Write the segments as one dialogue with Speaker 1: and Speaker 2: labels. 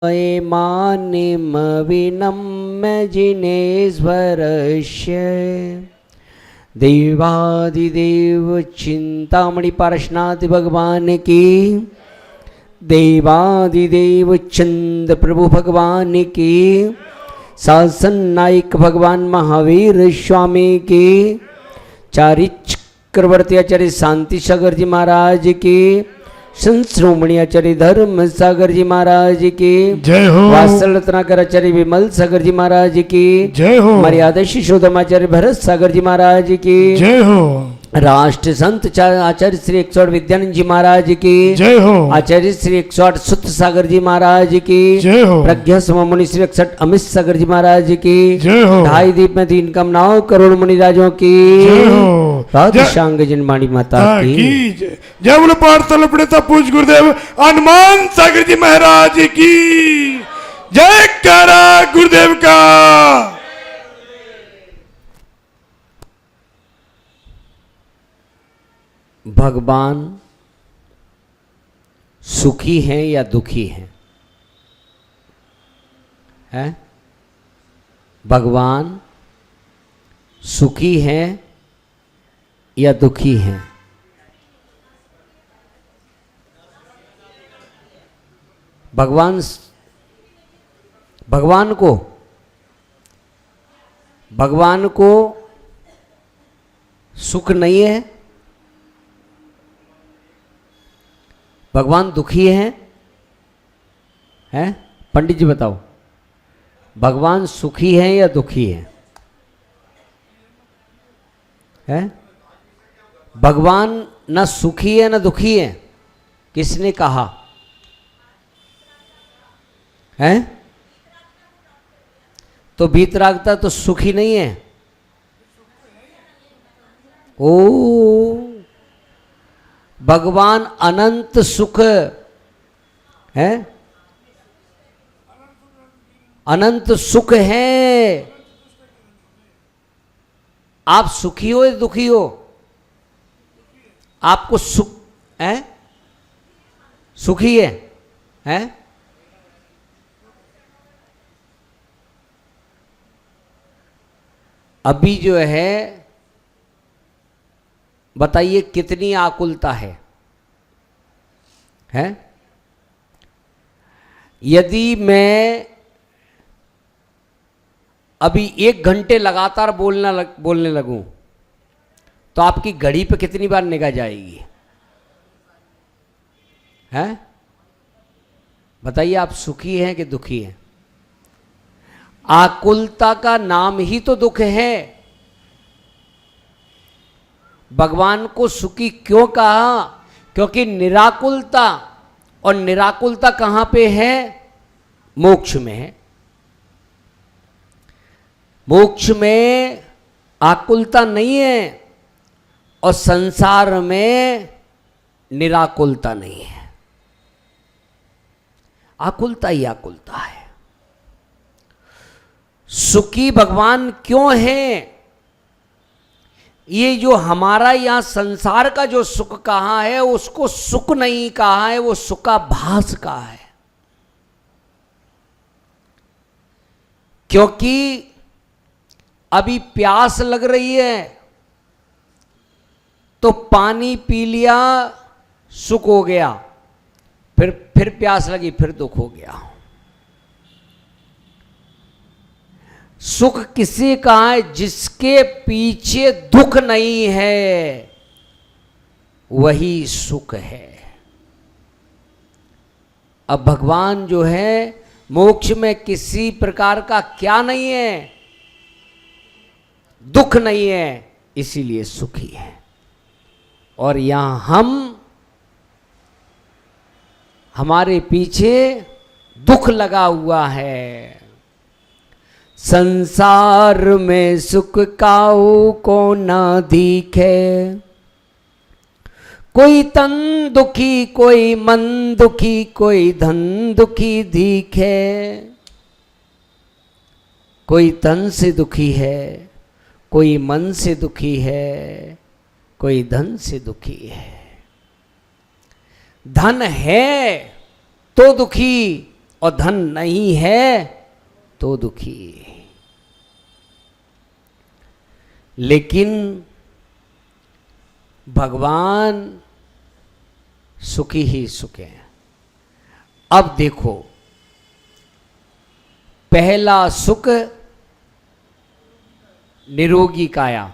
Speaker 1: मानिमविनम्य जिनेश्वरस्य देवादिदेव चिंतामणि पार्श्वनाथ भगवान की, देवादिदेव चंद प्रभु भगवान की, शासन नायक भगवान महावीर स्वामी की, चक्रवर्ती आचार्य शांति सागर जी महाराज की, संत श्रोमणी आचार्य धर्म सागर जी महाराज की
Speaker 2: जय हो।
Speaker 1: वात्सल रत्नाकर आचार्य विमल सागर जी महाराज की
Speaker 2: जय हो।
Speaker 1: मर्यादा शिशोधमाचार्य भरत सागर जी महाराज की
Speaker 2: जय हो।
Speaker 1: राष्ट्र संत आचार्य श्री 108 विद्यानंद जी महाराज की
Speaker 2: जय हो।
Speaker 1: आचार्य श्री 108 सुत सागर जी महाराज की
Speaker 2: जय हो।
Speaker 1: प्रज्ञा सममुनि श्री 61 अमित सागर जी महाराज की
Speaker 2: जय हो।
Speaker 1: ढाई दीप में 3 कमनाओं करोड़ मुनिराजों की
Speaker 2: जय हो।
Speaker 1: राधेश्याम जनमाणी माता की
Speaker 2: जय बोलो पाठशाला प्रणेता पूज गुरुदेव हनुमान सागर जी महाराज की जय करा गुरुदेव का।
Speaker 1: भगवान सुखी हैं या दुखी हैं? है? भगवान सुखी हैं या दुखी हैं? भगवान को सुख नहीं है? भगवान दुखी हैं? पंडित जी बताओ, भगवान सुखी हैं या दुखी हैं? भगवान न सुखी है न दुखी है, किसने कहा है? तो वीतरागता तो सुखी नहीं है। ओ भगवान अनंत सुख है, अनंत सुख है। आप सुखी हो या दुखी हो? आपको सुख है? सुखी है? अभी जो है बताइए कितनी आकुलता है? यदि मैं अभी 1 घंटे लगातार बोलने लगूं तो आपकी घड़ी पे कितनी बार निगाह जाएगी? बताइए आप सुखी हैं कि दुखी हैं? आकुलता का नाम ही तो दुख है। भगवान को सुखी क्यों कहा? क्योंकि निराकुलता, और निराकुलता कहां पे है? मोक्ष में है। मोक्ष में आकुलता नहीं है और संसार में निराकुलता नहीं है। आकुलता ही आकुलता है। सुखी भगवान क्यों है? ये जो हमारा यहां संसार का जो सुख कहा है उसको सुख नहीं कहा है, वो सुखाभास कहा है। क्योंकि अभी प्यास लग रही है तो पानी पी लिया, सुख हो गया, फिर प्यास लगी, फिर दुख हो गया। सुख किसे कहा है? जिसके पीछे दुख नहीं है वही सुख है। अब भगवान जो है मोक्ष में किसी प्रकार का क्या नहीं है? दुख नहीं है, इसीलिए सुखी है। और यहां हमारे पीछे दुख लगा हुआ है। संसार में सुख काऊ को ना दिखे, कोई तन दुखी, कोई मन दुखी, कोई धन दुखी दिखे। कोई तन से दुखी है, कोई मन से दुखी है, कोई धन से दुखी है। धन है तो दुखी, और धन नहीं है तो दुखी। लेकिन भगवान सुखी ही सुख है। अब देखो, पहला सुख निरोगी काया।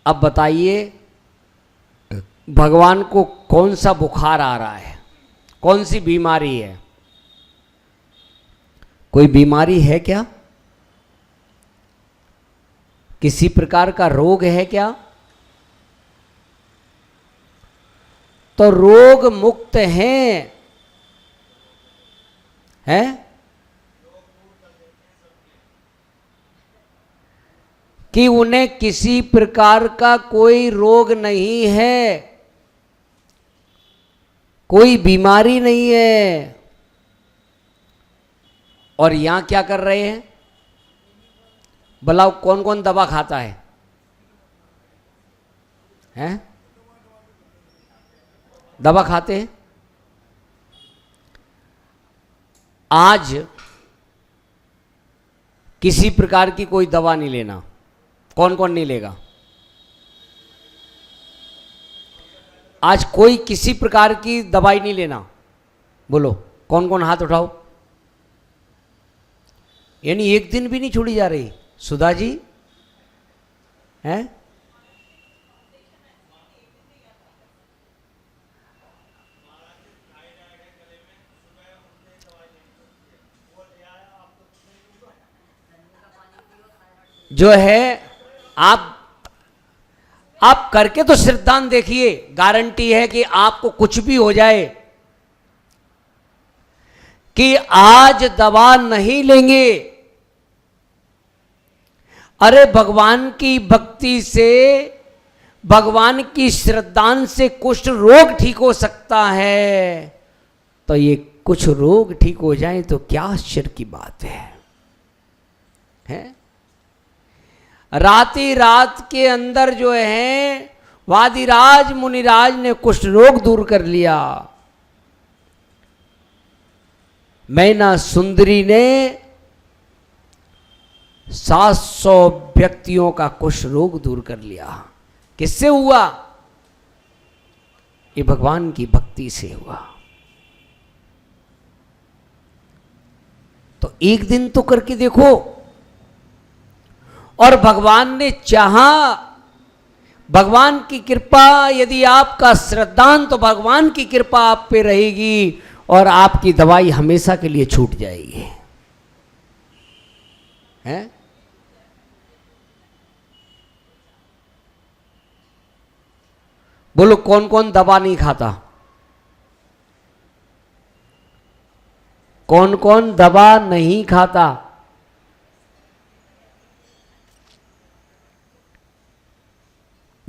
Speaker 1: अब बताइए भगवान को कौन सा बुखार आ रहा है, कौन सी बीमारी है? कोई बीमारी है क्या? किसी प्रकार का रोग है क्या? तो रोग मुक्त हैं, हैं? कि उन्हें किसी प्रकार का कोई रोग नहीं है, कोई बीमारी नहीं है। और यहां क्या कर रहे हैं? बताओ कौन कौन दवा खाता है? हैं? दवा खाते हैं। आज किसी प्रकार की कोई दवा नहीं लेना। कौन कौन नहीं लेगा? आज कोई किसी प्रकार की दवाई नहीं लेना। बोलो कौन कौन, हाथ उठाओ। यानी एक दिन भी नहीं छोड़ी जा रही। सुधा जी हैं? जो है आप करके तो सिद्धांत देखिए, गारंटी है कि आपको कुछ भी हो जाए कि आज दवा नहीं लेंगे, अरे भगवान की भक्ति से, भगवान की श्रद्धा से कुछ रोग ठीक हो सकता है। तो ये कुछ रोग ठीक हो जाए तो क्या आश्चर्य की बात है? राती रात के अंदर जो है वादिराज मुनिराज ने कुष्ठ रोग दूर कर लिया। मैना सुंदरी ने 700 व्यक्तियों का कुष्ठ रोग दूर कर लिया। किससे हुआ? ये भगवान की भक्ति से हुआ। तो एक दिन तो करके देखो। और भगवान ने चाहा, भगवान की कृपा, यदि आपका श्रद्धांत, तो भगवान की कृपा आप पे रहेगी और आपकी दवाई हमेशा के लिए छूट जाएगी। हैं? बोलो कौन कौन दवा नहीं खाता? कौन कौन दवा नहीं खाता?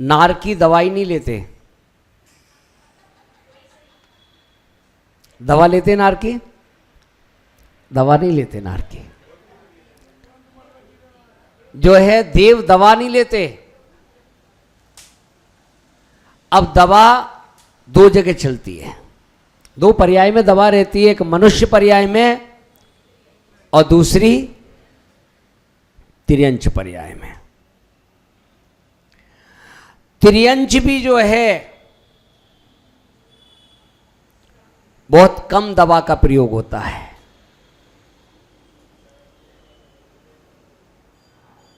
Speaker 1: नार की दवाई नहीं लेते? दवा लेते नार की? दवा नहीं लेते नार की। जो है देव दवा नहीं लेते। अब दवा दो जगह चलती है, दो पर्याय में दवा रहती है। एक मनुष्य पर्याय में और दूसरी तिर्यंच पर्याय में। तिर्यंच भी जो है बहुत कम दवा का प्रयोग होता है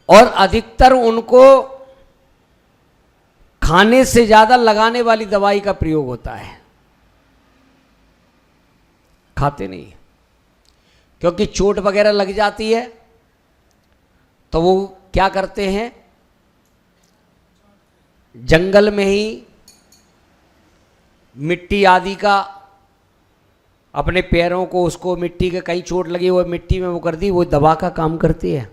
Speaker 1: और अधिकतर उनको खाने से ज्यादा लगाने वाली दवाई का प्रयोग होता है। खाते नहीं, क्योंकि चोट वगैरह लग जाती है तो वो क्या करते हैं, जंगल में ही मिट्टी आदि का अपने पैरों को, उसको मिट्टी के कहीं चोट लगी वो मिट्टी में वो कर दी, वो दवा का काम करती है।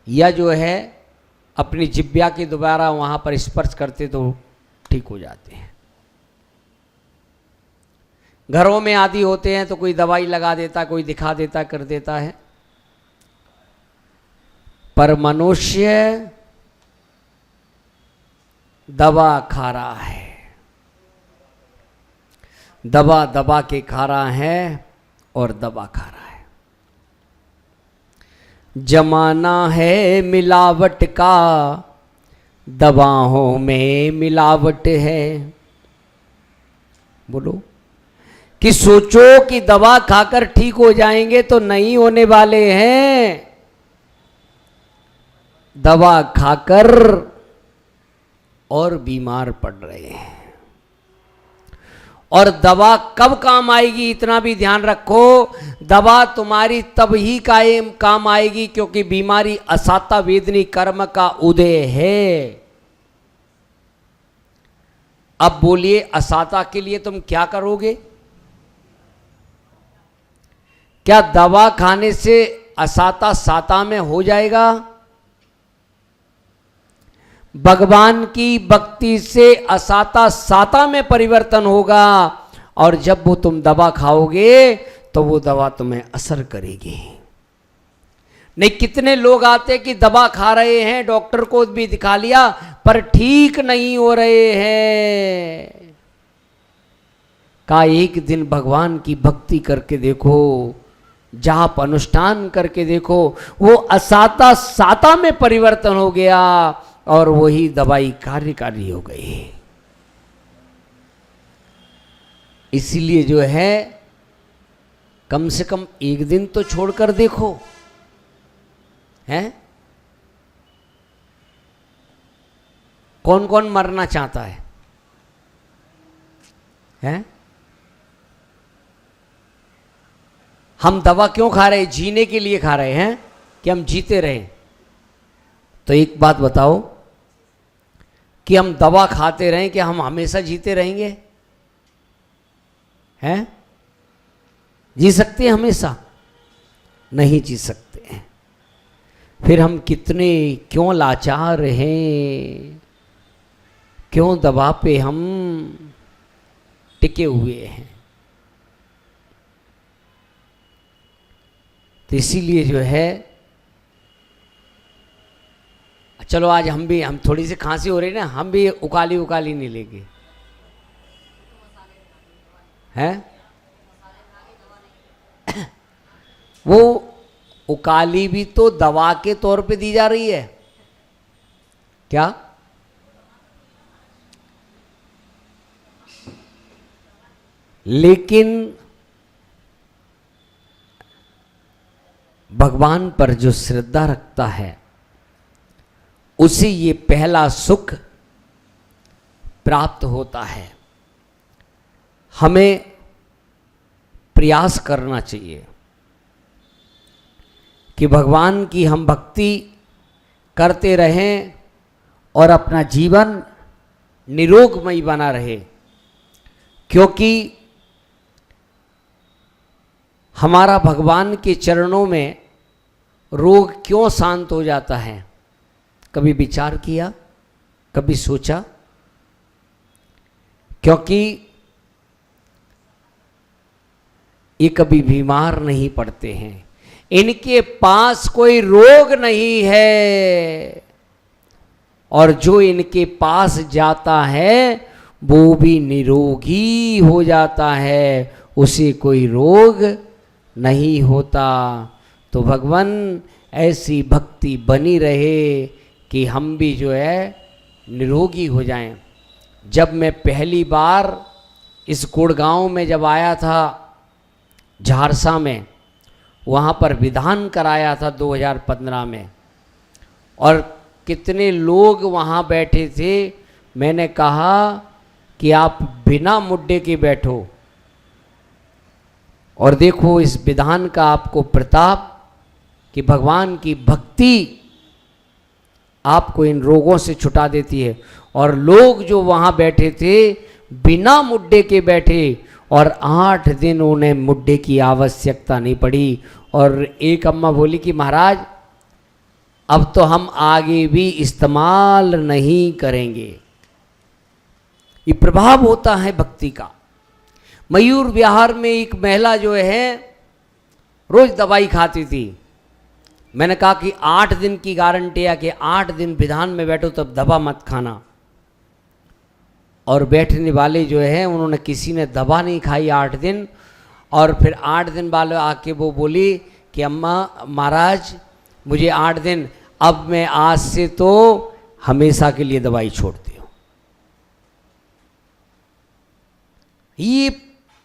Speaker 1: या जो है अपनी जिब्या के द्वारा वहां पर स्पर्श करते तो ठीक हो जाते हैं। घरों में आदि होते हैं तो कोई दवाई लगा देता, कोई दिखा देता, कर देता है। पर मनुष्य दवा खा रहा है। दबा दबा के खा रहा है और दबा खा रहा है। जमाना है मिलावट का, दवाओं में मिलावट है। बोलो कि सोचो कि दवा खाकर ठीक हो जाएंगे तो नहीं होने वाले हैं। दवा खाकर और बीमार पड़ रहे हैं। और दवा कब काम आएगी इतना भी ध्यान रखो, दवा तुम्हारी तब ही काम आएगी क्योंकि बीमारी असाता वेदनी कर्म का उदय है। अब बोलिए असाता के लिए तुम क्या करोगे? क्या दवा खाने से असाता साता में हो जाएगा? भगवान की भक्ति से असाता साता में परिवर्तन होगा। और जब वो तुम दवा खाओगे तो वो दवा तुम्हें असर करेगी। नहीं, कितने लोग आते कि दवा खा रहे हैं, डॉक्टर को भी दिखा लिया पर ठीक नहीं हो रहे हैं। का एक दिन भगवान की भक्ति करके देखो, जाप अनुष्ठान करके देखो, वो असाता साता में परिवर्तन हो गया और वही दवाई कार्यकारी हो गई। इसलिए जो है कम से कम एक दिन तो छोड़कर देखो, हैं? कौन कौन मरना चाहता है? हैं? हम दवा क्यों खा रहे हैं? जीने के लिए खा रहे हैं कि हम जीते रहें? तो एक बात बताओ कि हम दवा खाते रहें कि हम हमेशा जीते रहेंगे? हैं? जी सकते हैं हमेशा? नहीं जी सकते हैं। फिर हम कितने क्यों लाचार हैं, क्यों दवा पे हम टिके हुए हैं। तो इसीलिए जो है, चलो आज हम थोड़ी सी खांसी हो रही है ना, हम भी उकाली उकाली नहीं लेंगे, हैं? वो उकाली भी तो दवा के तौर पे दी जा रही है क्या? लेकिन भगवान पर जो श्रद्धा रखता है उसे ये पहला सुख प्राप्त होता है। हमें प्रयास करना चाहिए कि भगवान की हम भक्ति करते रहें और अपना जीवन निरोगमय बना रहे, क्योंकि हमारा भगवान के चरणों में रोग क्यों शांत हो जाता है? कभी विचार किया, कभी सोचा? क्योंकि ये कभी बीमार नहीं पड़ते हैं, इनके पास कोई रोग नहीं है, और जो इनके पास जाता है वो भी निरोगी हो जाता है, उसे कोई रोग नहीं होता। तो भगवान ऐसी भक्ति बनी रहे कि हम भी जो है निरोगी हो जाएं। जब मैं पहली बार इस गुड़गांव में जब आया था, झारसा में, वहाँ पर विधान कराया था 2015 में, और कितने लोग वहाँ बैठे थे। मैंने कहा कि आप बिना मुड्डे के बैठो और देखो इस विधान का आपको प्रताप, कि भगवान की भक्ति आपको इन रोगों से छुटा देती है। और लोग जो वहाँ बैठे थे बिना मुड्डे के बैठे, और 8 दिन उन्हें मुड्डे की आवश्यकता नहीं पड़ी। और एक अम्मा बोली कि महाराज अब तो हम आगे भी इस्तेमाल नहीं करेंगे। ये प्रभाव होता है भक्ति का। मयूर विहार में एक महिला जो है रोज दवाई खाती थी। मैंने कहा कि 8 दिन की गारंटी है कि 8 दिन विधान में बैठो तब दवा मत खाना। और बैठने वाले जो है उन्होंने किसी ने दवा नहीं खाई 8 दिन, और फिर 8 दिन वाले आके वो बोली कि अम्मा महाराज मुझे 8 दिन, अब मैं आज से तो हमेशा के लिए दवाई छोड़ती हूँ। ये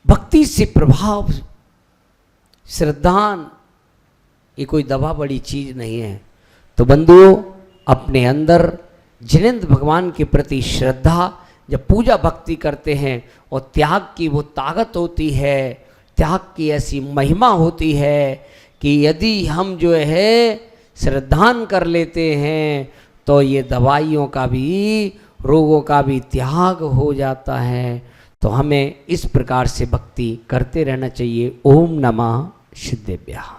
Speaker 1: भक्ति से प्रभाव, श्रद्धान, ये कोई दवा बड़ी चीज नहीं है। तो बंधुओं, अपने अंदर जिनेंद्र भगवान के प्रति श्रद्धा, जब पूजा भक्ति करते हैं और त्याग की वो ताकत होती है, त्याग की ऐसी महिमा होती है कि यदि हम जो है श्रद्धान कर लेते हैं तो ये दवाइयों का भी, रोगों का भी त्याग हो जाता है। तो हमें इस प्रकार से भक्ति करते रहना चाहिए। ओम नमः सिद्धेभ्यः।